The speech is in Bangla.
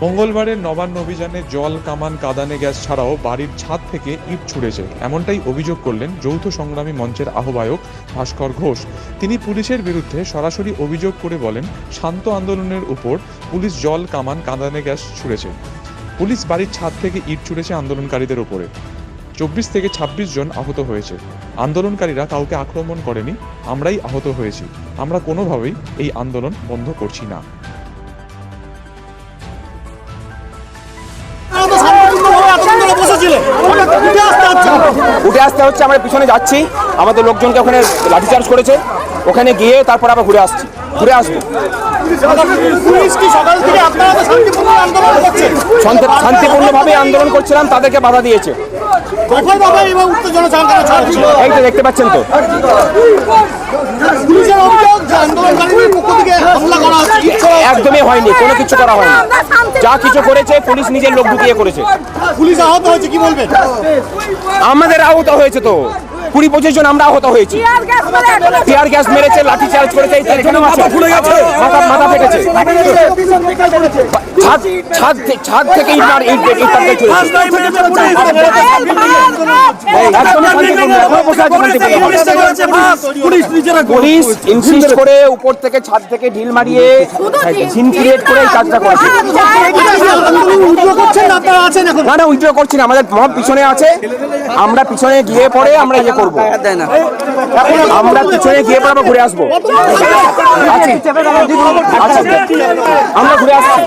মঙ্গলবারের নবান্ন অভিযানে জল, কামান, কাঁদানে গ্যাস ছাড়াও বাড়ির ছাদ থেকে ইট ছুঁড়েছে, এমনটাই অভিযোগ করলেন যৌথ সংগ্রামী মঞ্চের আহ্বায়ক ভাস্কর ঘোষ। তিনি পুলিশের বিরুদ্ধে সরাসরি অভিযোগ করে বলেন, শান্ত আন্দোলনের উপর পুলিশ জল, কামান, কাঁদানে গ্যাস ছুঁড়েছে। পুলিশ বাড়ির ছাদ থেকে ইট ছুঁড়েছে আন্দোলনকারীদের উপরে। 24 থেকে 26 জন আহত হয়েছে। আন্দোলনকারীরা কাউকে আক্রমণ করেনি, আমরাই আহত হয়েছি। আমরা কোনোভাবেই এই আন্দোলন বন্ধ করছি না। উঠে আসতে হচ্ছে, আমরা পিছনে যাচ্ছি, আমাদের লোকজনকে ওখানে লাঠিচার্জ করেছে, ওখানে গিয়ে তারপর আবার ঘুরে আসবো। শান্তিপূর্ণভাবে আন্দোলন করছিলাম, তাদেরকে বাধা দিয়েছে। এই তো দেখতে পাচ্ছেন তো, একদমই হয়নি, কোনো কিছু করা হয়নি। যা কিছু করেছে পুলিশ নিজের লোক ঢুকিয়ে করেছে। পুলিশ আহত হয়েছে, কি বলবেন? আমাদের আহত হয়েছে তো 20-25 জন আমরা আহত হয়েছি। টিয়ার গ্যাস মেরেছে, লাঠি চার্জ করেছে, মাথা ফেটেছে। ছাদ থেকে পুলিশ ইনসিস্ট করে উপর থেকে ছাদ থেকে ঢিল মারিয়ে সিন ক্রিয়েট করে এই কাজটা করেছে। না, উইথড্র করছি না, আমাদের মব পিছনে আছে, আমরা পিছনে গিয়ে পরে আমরা ইয়ে করবো, আমরা পিছনে গিয়ে পরে আমরা ঘুরে আসবো। আমরা ঘুরে আসছি।